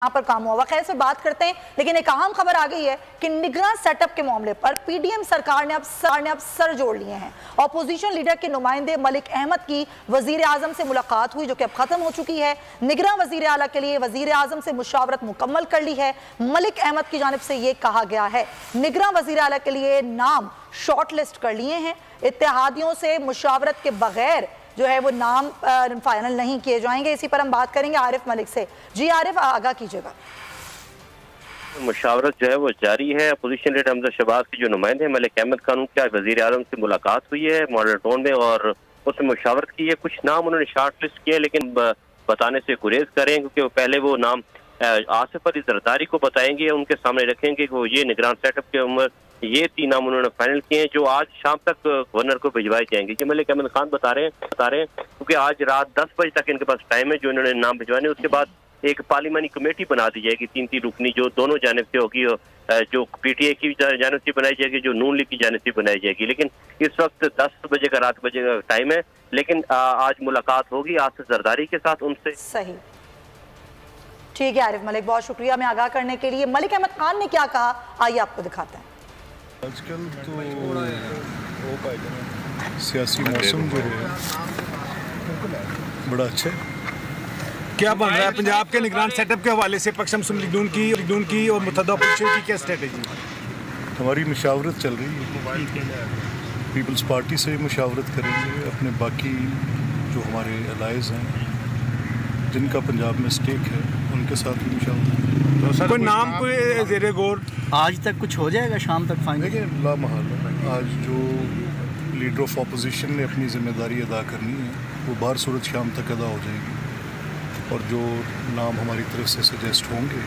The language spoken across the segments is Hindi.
यहाँ पर काम हुआ। खैर से बात करते हैं, लेकिन एक अहम खबर आ गई है कि निगरान सेटअप के मामले पर पीडीएम सरकार ने अब सर जोड़ लिए हैं। ऑपोजिशन लीडर के नुमाइंदे मलिक अहमद की वजीर आजम से मुलाकात हुई, जो कि अब खत्म हो चुकी है। निगरान वजीर आला के लिए वजीर आजम से मुशावरत मुकम्मल कर ली है। मलिक अहमद की जानिब से यह कहा गया है निगरान वजीर आला के लिए नाम शॉर्ट लिस्ट कर लिए हैं। इत्तेहादियों से मुशावरत के बगैर जो है वो नाम फाइनल नहीं किए जाएंगे। इसी पर हम बात करेंगे आरिफ मलिक से। जी आरिफ, आगाह कीजिएगा। मुशावरत जो है वो जारी है। अपोजिशन लीडर हमजा शहबाज के जो नुमाइंदे हैं मलिक अहमद खान की आज वजीर आजम से मुलाकात हुई है मॉडल टाउन में और उसमें मुशावरत की है। कुछ नाम उन्होंने शॉर्ट लिस्ट किए, लेकिन बताने से गुरेज करें क्योंकि वो पहले वो नाम आसिफ अली जरदारी को बताएंगे, उनके सामने रखेंगे कि वो ये निगरान सेटअप के उम्र ये 3 नाम उन्होंने फाइनल किए हैं जो आज शाम तक गवर्नर को भिजवाए जाएंगे। ये मलिक अहमद खान बता रहे हैं क्योंकि आज रात 10 बजे तक इनके पास टाइम है जो इन्होंने नाम भिजवाने। उसके बाद एक पार्लिमानी कमेटी बना दी जाएगी 3 रुकनी, जो दोनों जानिब से होगी, जो पीटीए की जानिब से बनाई जाएगी, जो नून लीग की जानिब से बनाई जाएगी। लेकिन इस वक्त 10 बजे का रात बजे का टाइम है, लेकिन आज मुलाकात होगी आसिफ जरदारी के साथ उनसे। सही, ठीक है आरिफ मलिक, बहुत शुक्रिया हमें आगाह करने के लिए। मलिक अहमद खान ने क्या कहा, आइए आपको दिखाते हैं। आजकल तो सियासी मौसम जो है बड़ा अच्छा है। क्या बन रहा है पंजाब के निगरान सेटअप के हवाले से? पक्ष मुस्लिम लीग की और मुतहदा अपोजिशन की क्या स्ट्रेटेजी? हमारी मुशावरत चल रही है, पीपल्स पार्टी से मुशावरत करेंगे, अपने बाकी जो हमारे अलाइज हैं जिनका पंजाब में स्टेक है उनके साथ भी मुशावरत। तो कोई नाम कोई ज़ेरे गौर आज तक कुछ हो जाएगा शाम तक फाइनल? देखिए लामहल आज जो लीडर ऑफ अपोजिशन ने अपनी जिम्मेदारी अदा करनी है वो बार सूरत शाम तक अदा हो जाएगी और जो नाम हमारी तरफ से सजेस्ट होंगे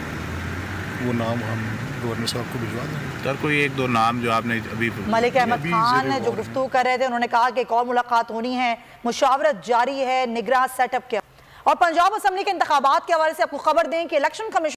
वो नाम हम गवर्नर साहब को भिजवा देंगे। सर कोई 1-2 नाम जो आपने अभी मलिक अहमद खान ने जो गुफ्तगू कर रहे थे, उन्होंने कहा कि एक और मुलाकात होनी है, मुशावरत जारी है निगरान सेटअप के। और पंजाब असेंबली के इंतखाबात के हवाले से आपको खबर दें कि इलेक्शन कमीशन